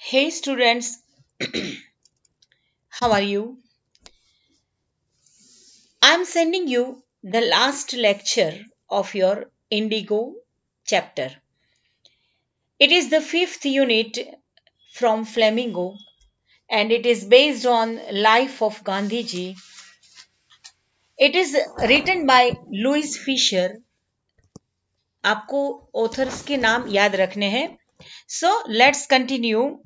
Hey students, how are you? I'm sending you the last lecture of your Indigo chapter. It is the fifth unit from Flamingo and it is based on Life of Gandhiji. It is written by Louis Fisher. आपको authors के नाम याद रखने हैं. So let's continue.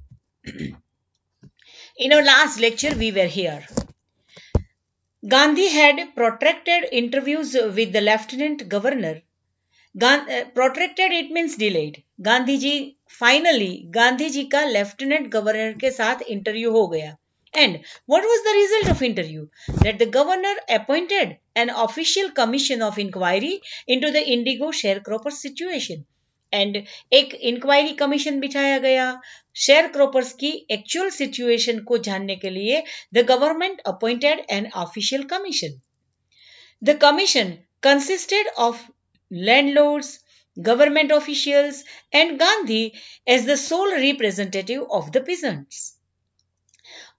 In our last lecture we were here. Gandhi had protracted interviews with the lieutenant governor. Protracted it means delayed. Gandhi ji finally Gandhi ji का lieutenant governor के साथ interview हो गया. And what was the result of interview? That the governor appointed an official commission of inquiry into the indigo sharecropper situation. And एक inquiry commission बिठाया गया share croppers की actual situation को जानने के लिए. The government appointed an official commission. The commission consisted of landlords, government officials, and Gandhi as the sole representative of the peasants.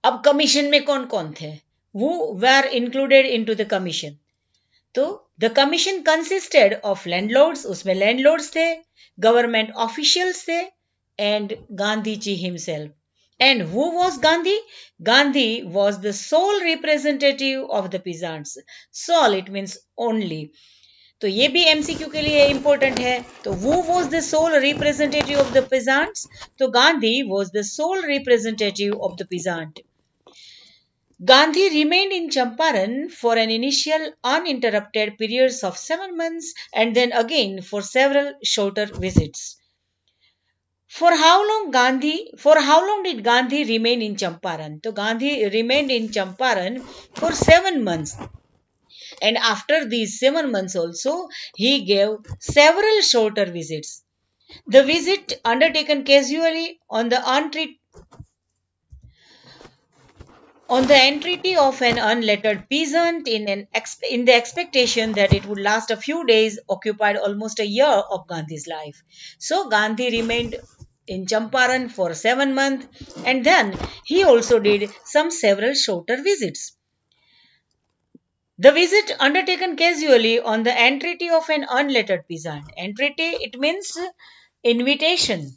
अब commission में कौन कौन थे? Who were included into the commission? तो the commission consisted of landlords, उसमें landlords थे, government officials थे, and Gandhi ji himself. And who was Gandhi? Gandhi was the sole representative of the peasants. Sole it means only. तो ये भी MCQ के लिए important है. तो who was the sole representative of the peasants? तो Gandhi was the sole representative of the peasant. Gandhi remained in Champaran for an initial uninterrupted periods of 7 months and then again for several shorter visits. For how long did Gandhi remain in Champaran? तो Gandhi remained in Champaran for 7 months. And after these 7 months also, he gave several shorter visits. The visit undertaken casually on the entreaty of an unlettered peasant in the expectation that it would last a few days occupied almost a year of Gandhi's life. So Gandhi remained in Champaran for 7 months and then he also did several shorter visits. The visit undertaken casually on the entreaty of an unlettered peasant. Entreaty, it means invitation.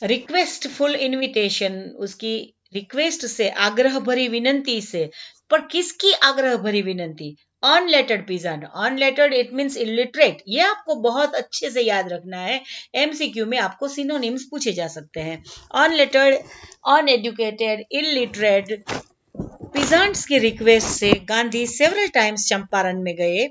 Requestful invitation, उसकी request से, आग्रह भरी विनंती से. पर किसकी आग्रह भरी विनंती? Unlettered peasant. Unlettered it means illiterate. ये आपको बहुत अच्छे से याद रखना है. एमसीक्यू में आपको सिनोनिम्स पूछे जा सकते हैं. Unlettered, uneducated, illiterate. पीजेंट्स की रिक्वेस्ट से गांधी सेवरल टाइम्स चंपारण में गए.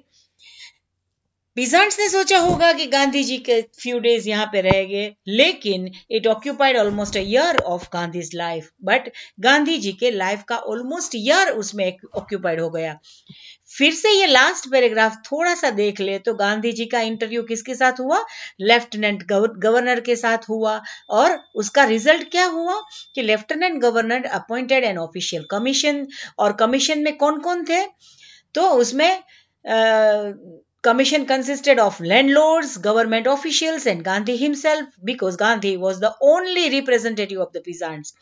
पीजेंट्स ने सोचा होगा कि गांधी जी के फ्यू डेज यहाँ पे रहेंगे, लेकिन it occupied almost a year of Gandhi's life. But Gandhi ji के लाइफ का ऑलमोस्ट ईयर उसमें ऑक्यूपाइड हो गया. फिर से ये लास्ट पैराग्राफ थोड़ा सा देख ले तो गांधी जी का इंटरव्यू किसके साथ हुआ? लेफ्टिनेंट गवर्नर के साथ हुआ. और उसका रिजल्ट क्या हुआ कि lieutenant governor appointed an official commission. और कमीशन में कौन कौन थे? तो उसमें commission consisted of landlords, government officials, and Gandhi himself, because Gandhi was the only representative of the peasants.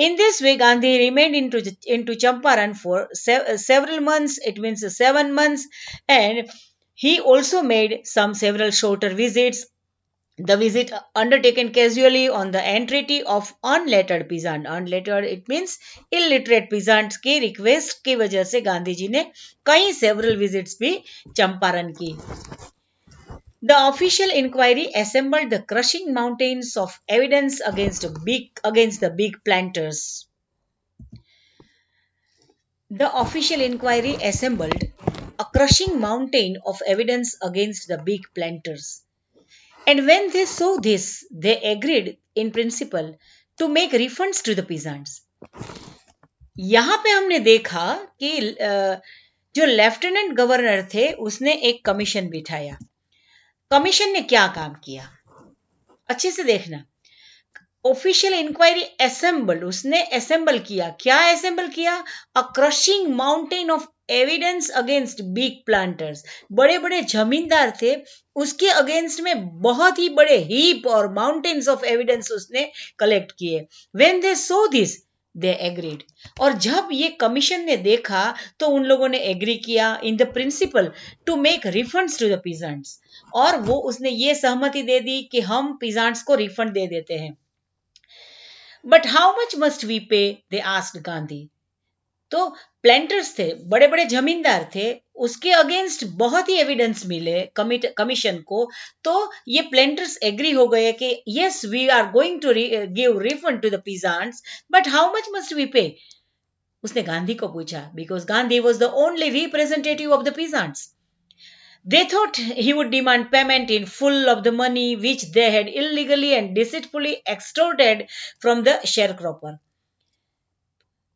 In this way, Gandhi remained into Champaran for several months. It means 7 months, and he also made several shorter visits. The visit undertaken casually on the entreaty of unlettered peasant. Unlettered it means illiterate peasants की request की वजह से गांधी जी ने कई several visits भी चंपारण की. The official inquiry assembled the crushing mountains of evidence against the big planters. The official inquiry assembled a crushing mountain of evidence against the big planters. And when they saw this, they agreed in principle to make refunds to the peasants. यहाँ पे हमने देखा कि जो lieutenant governor थे उसने एक commission बिठाया. कमीशन ने क्या काम किया? अच्छे से देखना. ऑफिशियल इंक्वायरी असेंबल, उसने असेंबल किया. क्या असेंबल किया? A crushing mountain of evidence against big planters, बड़े बड़े जमींदार थे, उसके अगेंस्ट में बहुत ही बड़े हीप और माउंटेन्स ऑफ एविडेंस उसने कलेक्ट किए. When they so this they agreed. और जब ये कमीशन ने देखा तो उन लोगों ने एग्री किया in the principle to make refunds to the peasants. और वो उसने ये सहमति दे दी कि हम पीजेंट्स को रिफंड दे देते हैं. But how much must we pay, they asked Gandhi. तो प्लांटर्स थे, बड़े बड़े जमींदार थे, उसके अगेंस्ट बहुत ही एविडेंस मिले कमीशन को. तो ये प्लांटर्स एग्री हो गए कि yes we are going to give refund to the peasants, but how much must we pay. उसने गांधी को पूछा, because Gandhi was the only representative of the peasants. They thought he would demand payment in full of the money which they had illegally and deceitfully extorted from the sharecropper.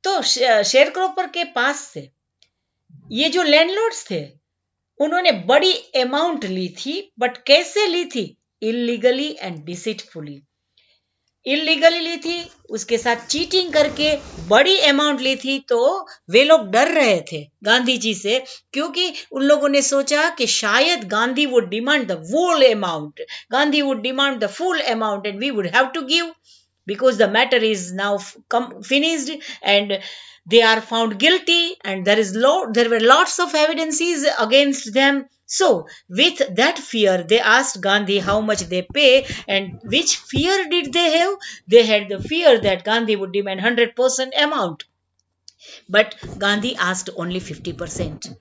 तो शेयरक्रॉपर के पास से ये जो landlords थे उन्होंने बड़ी अमाउंट ली थी, but कैसे ली थी? Illegally and deceitfully. इलीगली ली थी, उसके साथ चीटिंग करके बड़ी अमाउंट ली थी. तो वे लोग डर रहे थे गांधी जी से, क्योंकि उन लोगों ने सोचा कि शायद Gandhi would demand the full amount, Gandhi would demand the full amount and we would have to give, because the matter is now finished and they are found guilty and there were lots of evidences against them. So with that fear they asked Gandhi how much they pay. And which fear did they have? They had the fear that Gandhi would demand 100% amount, but Gandhi asked only 50%.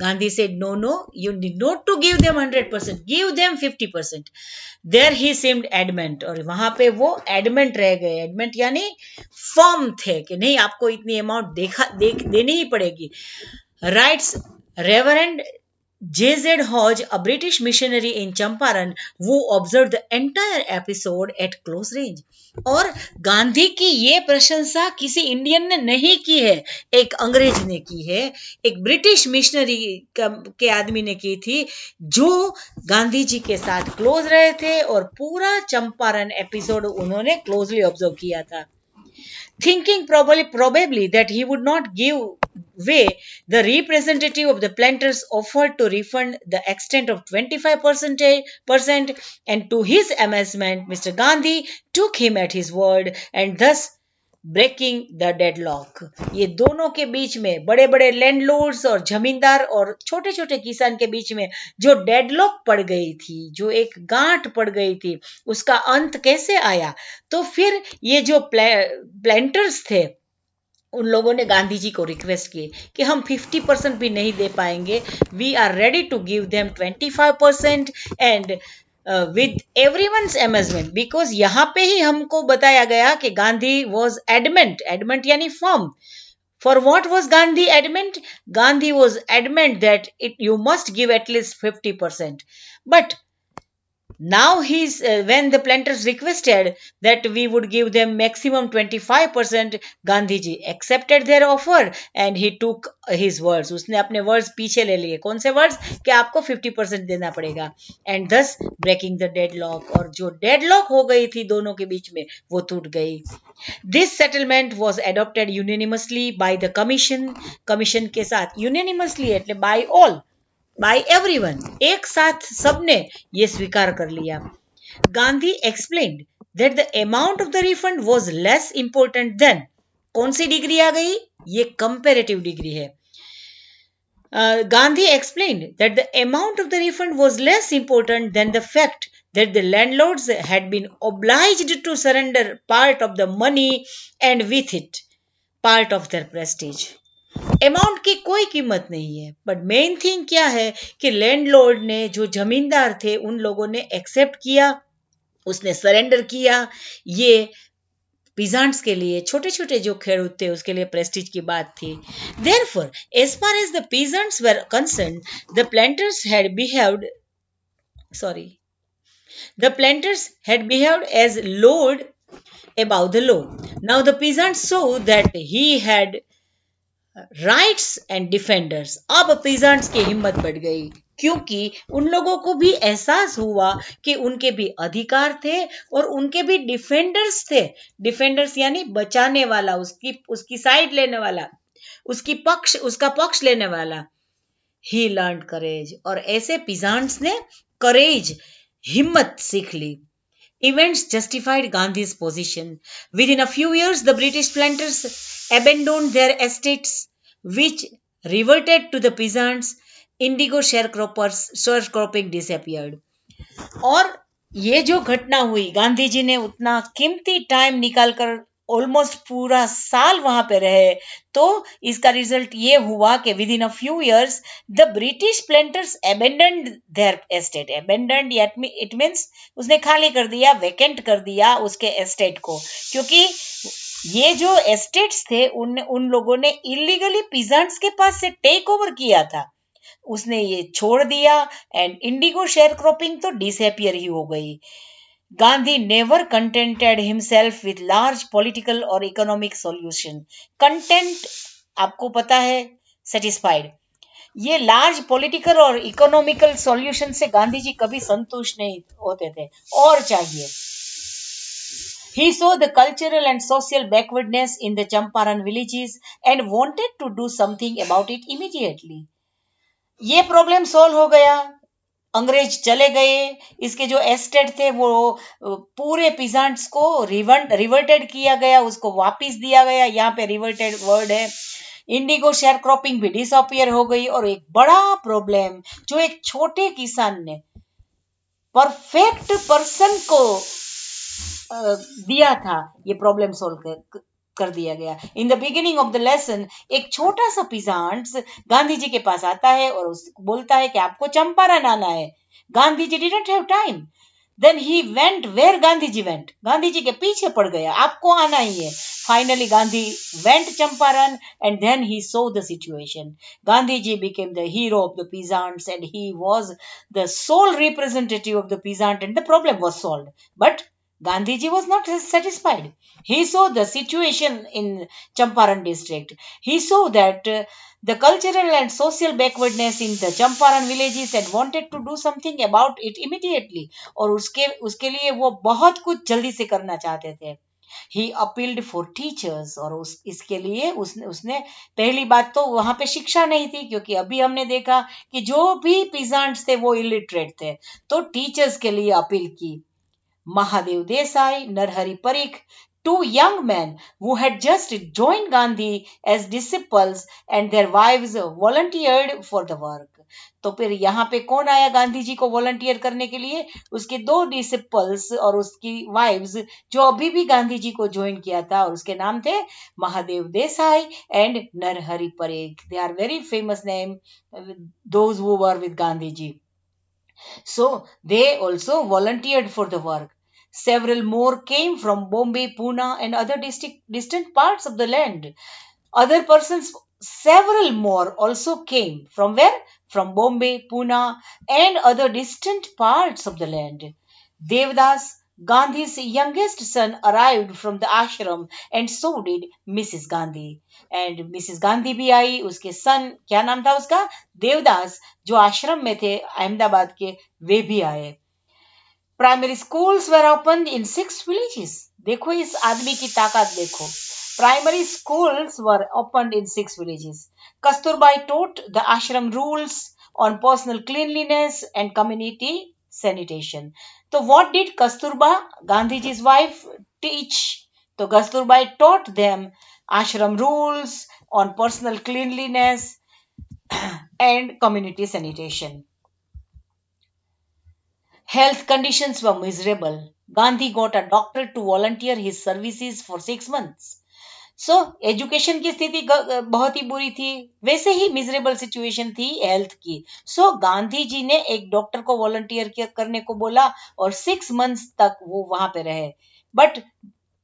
Gandhi said, no, you need not to give them 100%, give them 50%. There he seemed adamant, और वहां पे वो adamant रह गए. adamant यानी firm थे कि नहीं, आपको इतनी अमाउंट देनी ही पड़ेगी. Writes Reverend J.Z. Hodge, a British missionary in Champaran, who observed the entire episode at close range. और गांधी की ये प्रशंसा किसी इंडियन ने नहीं की है, एक अंग्रेज ने की है, एक ब्रिटिश मिशनरी के आदमी ने की थी, जो गांधी जी के साथ क्लोज रहे थे और पूरा चंपारण एपिसोड उन्होंने क्लोजली ऑब्जर्व किया था. Thinking probably that he would not give way, the representative of the planters offered to refund the extent of 25%, and to his amazement, Mr. Gandhi took him at his word and thus breaking the deadlock. ये दोनों के बीच में, बड़े बड़े landlords और जमींदार और छोटे छोटे किसान के बीच में जो डेडलॉक पड़ गई थी, जो एक गांठ पड़ गई थी, उसका अंत कैसे आया? तो फिर ये जो प्लांटर्स थे उन लोगों ने गांधी जी को रिक्वेस्ट की कि हम 50% भी नहीं दे पाएंगे, we are ready to give them 25% and with everyone's amazement, because यहाँ पे ही हमको बताया गया कि गांधी was adamant. adamant यानी firm. For what was Gandhi adamant? Gandhi was adamant that you must give at least 50%. But now when the planters requested that we would give them maximum 25%, Gandhi ji accepted their offer and he took his words. उसने अपने words पीछे ले लिए. कौन से words? कि आपको 50% देना पड़ेगा. And thus breaking the deadlock. और जो deadlock हो गई थी दोनों के बीच में, वो टूट गई. This settlement was adopted unanimously by the commission. Commission के साथ unanimously એટલે by all. By everyone, एक साथ सबने ये स्वीकार कर लिया. Gandhi explained that the amount of the refund was less important than. कौन सी डिग्री आ गई? ये comparative डिग्री है. Gandhi explained that the amount of the refund was less important than the fact that the landlords had been obliged to surrender part of the money and with it part of their prestige. Amount की कोई कीमत नहीं है, but main thing क्या है कि landlord ने, जो जमींदार थे, उन लोगों ने एक्सेप्ट किया, उसने सरेंडर किया. ये पीजेंट्स के लिए, छोटे छोटे जो खेडूत थे, उसके लिए प्रेस्टीज की बात थी. Therefore, as far as the peasants were concerned, the planters had behaved as lord above the law. Now the peasants saw that he had rights and defenders. अब पीजेंट्स की हिम्मत बढ़ गई, क्योंकि उन लोगों को भी एहसास हुआ कि उनके भी अधिकार थे और उनके भी डिफेंडर्स थे. डिफेंडर्स यानी बचाने वाला, उसकी साइड लेने वाला. उसका पक्ष लेने वाला। ही लर्न करेज, और ऐसे पीजेंट्स ने करेज, हिम्मत सीख ली। Events justified Gandhi's position. Within a few years, the British planters abandoned their estates, which reverted to the peasants. Indigo sharecropping disappeared. और ये जो घटना हुई, गांधी जी ने उतना कीमती टाइम निकालकर ऑलमोस्ट पूरा साल वहां पे रहे, तो इसका रिजल्ट ये हुआ कि within a few years the British planters abandoned their estate. Abandoned it means उसने खाली कर दिया, वेकेंट कर दिया उसके एस्टेट को, क्योंकि ये जो एस्टेट्स थे उन लोगों ने इलीगली पीजेंट्स के पास से टेक ओवर किया था, उसने ये छोड़ दिया, एंड इंडिगो शेयर क्रॉपिंग तो डिसअपियर ही हो गई। Gandhi never contented himself with large political और इकोनॉमिक सॉल्यूशन। कंटेंट आपको पता है, सेटिस्फाइड। ये लार्ज पॉलिटिकल और इकोनॉमिकल सॉल्यूशन से गांधी जी कभी संतुष्ट नहीं होते थे, और चाहिए। He saw the cultural and social backwardness in the Champaran villages and wanted to do something about it immediately. ये प्रॉब्लम सॉल्व हो गया, अंग्रेज चले गए, इसके जो एस्टेट थे वो पूरे पीजेंट्स को रिवर्टेड किया गया, उसको वापस दिया गया। यहाँ पे रिवर्टेड वर्ड है। इंडिगो शेयर क्रॉपिंग भी डिसअपियर हो गई, और एक बड़ा प्रॉब्लम जो एक छोटे किसान ने परफेक्ट पर्सन को दिया था, ये प्रॉब्लम सॉल्व कर दिया गया। In the beginning of the lesson एक छोटा सा पीजेंट्स गांधी जी के पास आता है और बोलता है कि आपको चंपारण आना है। Gandhi ji didn't have time, then he went where Gandhi ji went, Gandhi ji के पीछे पड़ गया, आपको आना ही है। Finally Gandhi went Champaran and then he saw the situation. Gandhi ji became the hero of the peasants and he was the sole representative of the peasant and the problem was solved. But Gandhiji was not satisfied. He saw the situation in Champaran district. He saw that the cultural and social backwardness in the Champaran villages and wanted to do something about it immediately. और उसके लिए वो बहुत कुछ जल्दी से करना चाहते थे। He appealed for teachers, और इसके लिए उसने पहली बात तो वहां पे शिक्षा नहीं थी, क्योंकि अभी हमने देखा कि जो भी पीजेंट्स थे वो इलिटरेट थे, तो टीचर्स के लिए अपील की। Mahadev Desai, Narhari Parikh, two young men who had just joined Gandhi as disciples and their wives volunteered for the work. तो फिर यहाँ पे कौन आया गांधी जी को वॉलंटियर करने के लिए? उसके दो डिसिपल्स और उसकी वाइव्स जो अभी भी गांधी जी को ज्वाइन किया था, और उसके नाम थे Mahadev Desai and Narhari Parekh. They are very famous name, those who were with Gandhi ji. So they also volunteered for the work. Several more came from Bombay, Pune, and other distant parts of the land. Other persons, several more also came. From where? From Bombay, Pune, and other distant parts of the land. Devdas, Gandhi's youngest son, arrived from the ashram, and so did Mrs. Gandhi. And Mrs. Gandhi भी आई, उसके सन, क्या नाम था उसका? देवदास, जो आश्रम में थे अहमदाबाद के, वे भी आए। प्राइमरी स्कूल्स वर ओपन्ड इन 6 villages. देखो इस आदमी की ताकत देखो। Primary schools were opened in 6 villages. Kasturbai taught the ashram rules on personal cleanliness and community sanitation. तो what did Kasturba, Gandhiji's wife, teach? तो Kasturbai taught them ashram rules on personal cleanliness and community sanitation. Health conditions were miserable. Gandhi got a doctor to volunteer his services for 6 months. So, education की स्थिति बहुत ही बुरी थी, वैसे ही miserable situation थी health की। सो गांधी जी ने एक डॉक्टर को वॉलंटियर करने को बोला, और 6 मंथ्स तक वो वहां पे रहे। बट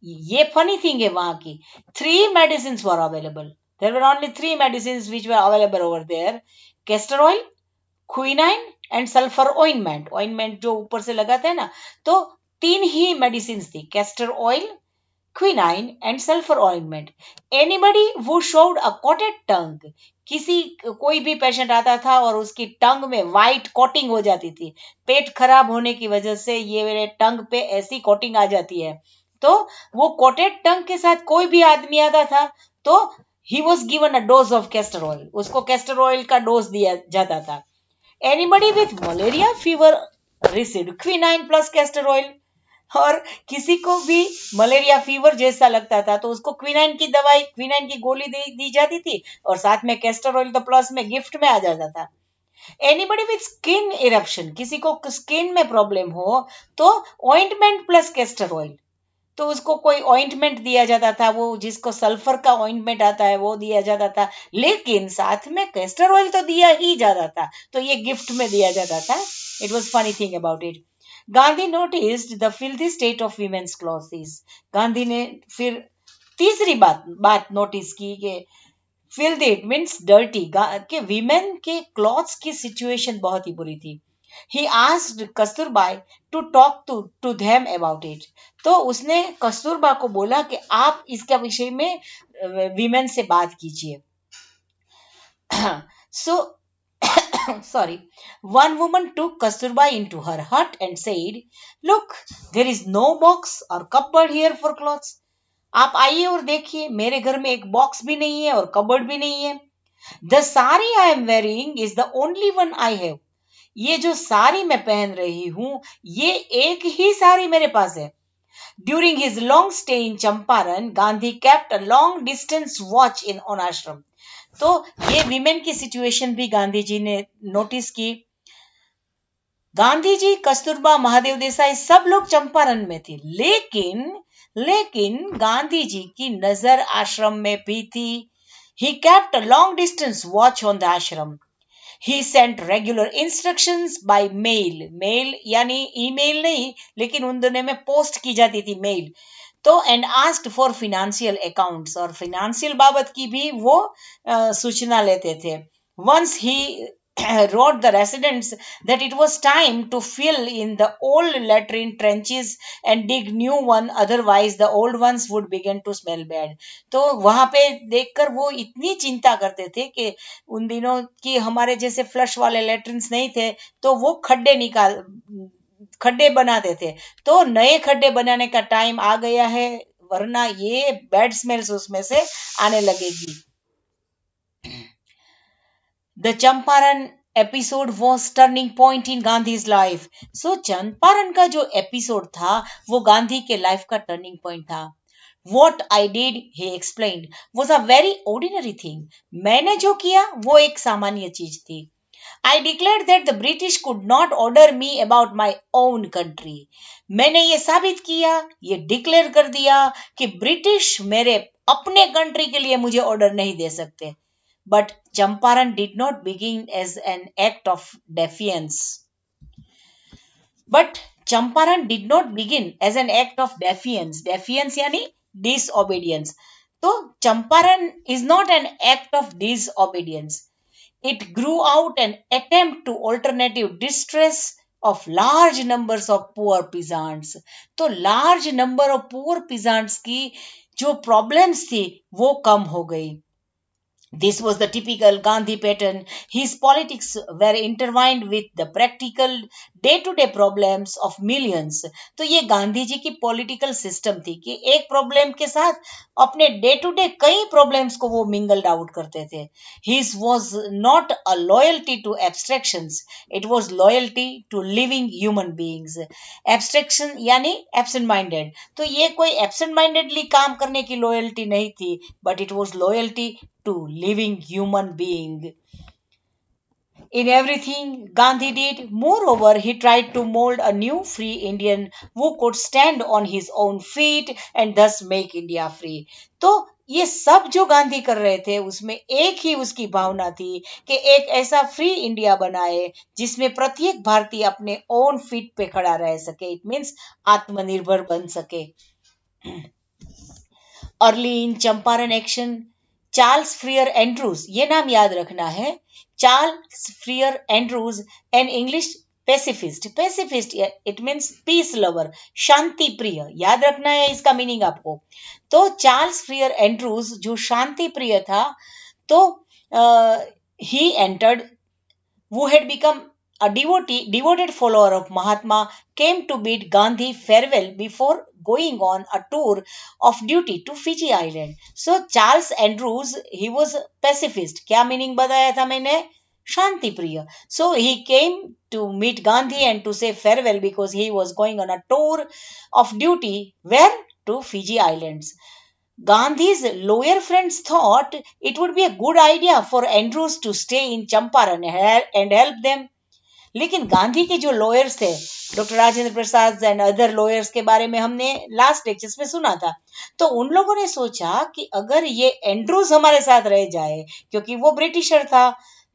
ये फनी थिंग है वहां की, 3 medicine were available. There were only 3 medicine which were available over there: castor oil, quinine and sulphur ointment. Ointment जो ऊपर से लगाते हैं ना, तो 3 ही मेडिसिन थी: castor oil, quinine and sulphur ointment. Anybody who showed a coated tongue, कोई भी पेशेंट आता था और उसकी टंग में वाइट कोटिंग हो जाती थी, पेट खराब होने की वजह से ये मेरे टंग पे ऐसी कोटिंग आ जाती है, तो वो कोटेड टंग के साथ कोई भी आदमी आता था तो he was given a dose of castor oil, उसको कैस्टर ऑयल का डोज दिया जाता था. Anybody with malaria fever received quinine plus castor oil. और किसी को भी मलेरिया फीवर जैसा लगता था तो उसको क्विनाइन की दवाई, क्विनाइन की गोली दी जाती थी और साथ में कैस्टर ऑयल तो प्लस में गिफ्ट में आ जाता था. एनीबडी विथ स्किन इरप्शन, किसी को स्किन में प्रॉब्लम हो तो ऑइंटमेंट प्लस कैस्टर ऑयल, तो उसको कोई ऑइंटमेंट दिया जाता था, वो जिसको सल्फर का ऑइंटमेंट आता है वो दिया जाता था, लेकिन साथ में कैस्टर ऑयल तो दिया ही जाता था, तो ये गिफ्ट में दिया जाता था. It was funny thing about it. Gandhi noticed the filthy state of women's clothes. Gandhi ने फिर तीसरी बात नोटिस की कि फिल्थी इट मीन्स डर्टी, कि वीमेन के क्लॉथ्स की सिचुएशन बहुत ही बुरी थी. He asked Kasturba to talk to them about it. तो उसने कस्तूरबा को बोला कि आप इसके विषय में वीमेन से बात कीजिए. So sorry, one woman took Kasturba into her hut and said, look, there is no box or cupboard here for clothes. आप आइए और देखिए, मेरे घर में एक बॉक्स भी नहीं है और कबर्ड भी नहीं है. The sari I am wearing is the only one I have. ये जो साड़ी मैं पहन रही हूं ये एक ही साड़ी मेरे पास है. During his long stay in Champaran, Gandhi kept a long distance watch in on आश्रम. तो ये विमेन की सिचुएशन भी गांधी जी ने नोटिस की. गांधी जी, कस्तूरबा, महादेव देसाई सब लोग चंपारण में थे, लेकिन गांधी जी की नजर आश्रम में भी थी. He kept a long distance watch on the ashram. He sent regular instructions by mail. Mail यानी ईमेल नहीं, लेकिन उन दिनों में पोस्ट की जाती थी मेल. तो and asked for financial accounts, और फिनेंशियल बाबत की भी वो सूचना लेते थे. Once he wrote the residents that it was time to fill in the old latrine trenches and dig new one, otherwise the old ones would begin to smell bad. तो वहां पे देखकर वो इतनी चिंता करते थे कि उन दिनों की हमारे जैसे फ्लश वाले लेट्रिन्स नहीं थे, तो वो खड्डे बनाते थे. तो नए खड्डे बनाने का टाइम आ गया है, वरना ये बैड स्मेल्स उसमें से आने लगेगी. The Champaran episode was turning point in Gandhi's life. So Champaran का जो एपिसोड था वो गांधी के लाइफ का टर्निंग पॉइंट था. What I did, he explained, was a very ordinary thing. मैंने जो किया वो एक सामान्य चीज थी. I declared that the British could not order me about my own country. मैंने ये साबित किया, ये डिक्लेयर कर दिया कि ब्रिटिश मेरे अपने कंट्री के लिए मुझे ऑर्डर नहीं दे सकते. But Champaran did not begin as an act of defiance. But Champaran did not begin as an act of defiance. Defiance यानी disobedience. तो Champaran is not an act of disobedience. It grew out an attempt to alternative distress of large numbers of poor peasants. तो large number of poor peasants की जो problems थी वो कम हो गई. This was the typical Gandhi pattern. His politics were intertwined with the practical day-to-day problems of millions. तो ये गांधी जी की पॉलिटिकल सिस्टम थी कि एक प्रॉब्लम के साथ अपने डे टू डे कई प्रॉब्लम्स को वो मिंगल्ड आउट करते थे. His was not a loyalty to abstractions. It was loyalty to living human beings. Abstraction यानी absent minded. तो ये कोई absent mindedly काम करने की लॉयल्टी नहीं थी, but it was loyalty to living human being. In everything Gandhi did, moreover, he tried to mold a new free Indian who could stand on his own feet and thus make India free. तो ये सब जो गांधी कर रहे थे उसमें एक ही उसकी भावना थी कि एक ऐसा फ्री इंडिया बनाए जिसमें प्रत्येक भारतीय अपने ओन फीट पे खड़ा रह सके. इट मीन्स आत्मनिर्भर बन सके. Early in Champaran action, Charles Freer Andrews, ये नाम याद रखना है. Charles Freer Andrews, an English pacifist it means peace lover, शांति प्रिय, याद रखना है इसका मीनिंग आपको. तो चार्ल्स फ्रियर एंड्रूज जो शांति प्रिय था, तो he entered, who had become a devoted follower of Mahatma, came to bid Gandhi farewell before going on a tour of duty to Fiji Island. So Charles Andrews, he was pacifist. क्या meaning बताया था मैंने? शांति प्रिय. So he came to meet Gandhi and to say farewell because he was going on a tour of duty. Where? To Fiji Islands. Gandhi's lawyer friends thought it would be a good idea for Andrews to stay in Champaran and help them. लेकिन गांधी के जो lawyers थे, doctor Rajendra Prasad and other lawyers के बारे में हमने last lectures में सुना था, तो उन लोगों ने सोचा कि अगर ये एंड्रूज हमारे साथ रह जाए, क्योंकि वो ब्रिटिशर था,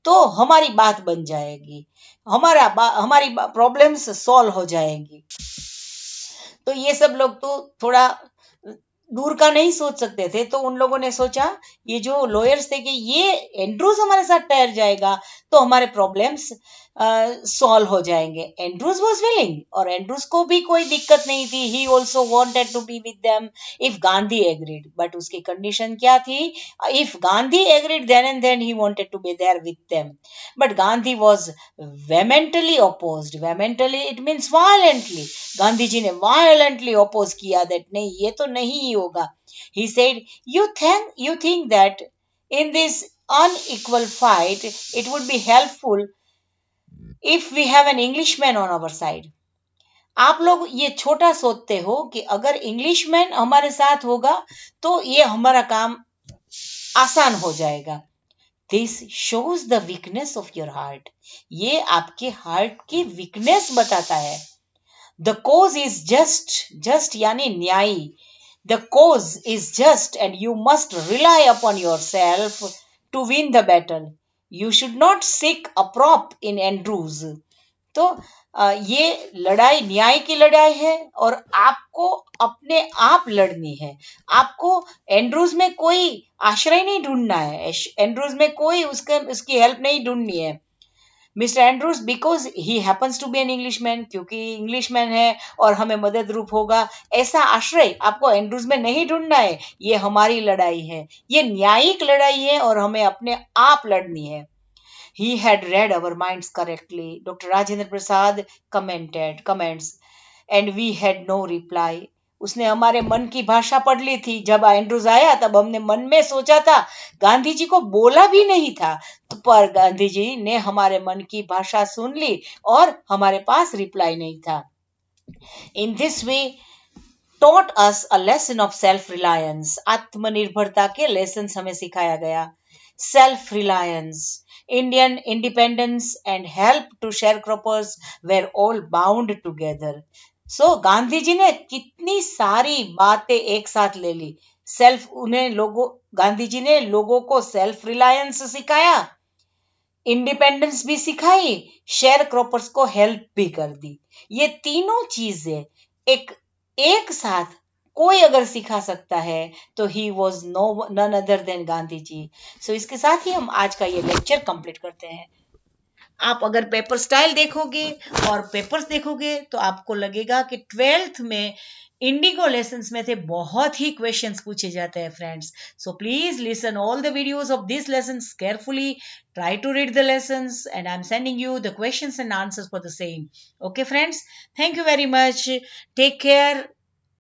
तो हमारी बात बन जाएगी, हमारी प्रॉब्लम्स सॉल्व हो जाएंगी. तो ये सब लोग तो थोड़ा दूर का नहीं सोच सकते थे, तो उन लोगों ने सोचा ये जो लॉयर्स थे कि ये एंड्रूज हमारे साथ ठहर जाएगा तो हमारे प्रॉब्लम्स सॉल्व हो जाएंगे. एंड्रूज वाज विलिंग, और एंड्रूज को भी कोई दिक्कत नहीं थी. He also wanted to be with them if Gandhi agreed, but उसकी कंडीशन क्या थी? If Gandhi agreed then and then he wanted to be there with them, but Gandhi was vehemently opposed. Vehemently it means violently. Gandhi ji ने violently oppose किया that नहीं, ये तो नहीं होगा. He said, you think that in this unequal fight it would be helpful if we have an Englishman on our side. आप लोग ये छोटा सोचते हो कि अगर इंग्लिशमैन हमारे साथ होगा तो ये हमारा काम आसान हो जाएगा. This shows the weakness of your heart. ये आपके हार्ट की वीकनेस बताता है. The cause is just यानी न्यायी. The cause is just and you must rely upon yourself to win the battle. You should not seek a prop in Andrews. तो ये लड़ाई न्याय की लड़ाई है और आपको अपने आप लड़नी है. आपको एंड्रूज में कोई आश्रय नहीं ढूंढना है, एंड्रूज में कोई उसकी हेल्प नहीं ढूंढनी है. Mister Andrews because he happens to be an Englishman, क्योंकि इंग्लिशमैन है और हमें मदद रूप होगा, ऐसा आश्रय आपको एंड्रूज में नहीं ढूंढना है. ये हमारी लड़ाई है, ये न्यायिक लड़ाई है और हमें अपने आप लड़नी है. He had read our minds correctly. Dr. Rajendra Prasad comments, and we had no reply. उसने हमारे मन की भाषा पढ़ ली थी. जब एंड्रूज आया तब हमने मन में सोचा था, गांधी जी को बोला भी नहीं था, तो पर गांधी जी ने हमारे मन की भाषा सुन ली और हमारे पास रिप्लाई नहीं था. In this way taught us a lesson of self-reliance. आत्मनिर्भरता के लेसन हमें सिखाया गया. Self-reliance, Indian independence and help to sharecroppers were all bound together. So Gandhi ji ने कितनी सारी बातें एक साथ ले ली. गांधी जी ने लोगों को सेल्फ रिलायंस सिखाया, इंडिपेंडेंस भी सिखाई, शेयर क्रॉपर्स को हेल्प भी कर दी. ये तीनों चीजें एक साथ कोई अगर सिखा सकता है तो he was none other than Gandhi ji. So इसके साथ ही हम आज का ये लेक्चर कंप्लीट करते हैं. आप अगर पेपर स्टाइल देखोगे और पेपर्स देखोगे तो आपको लगेगा कि 12th में इंडिगो लेसन्स में थे बहुत ही क्वेश्चंस पूछे जाते हैं friends. So please listen all the videos of this lessons carefully, try to read the lessons, and I'm sending you the questions and answers for the same. Okay friends, thank you very much. Take care.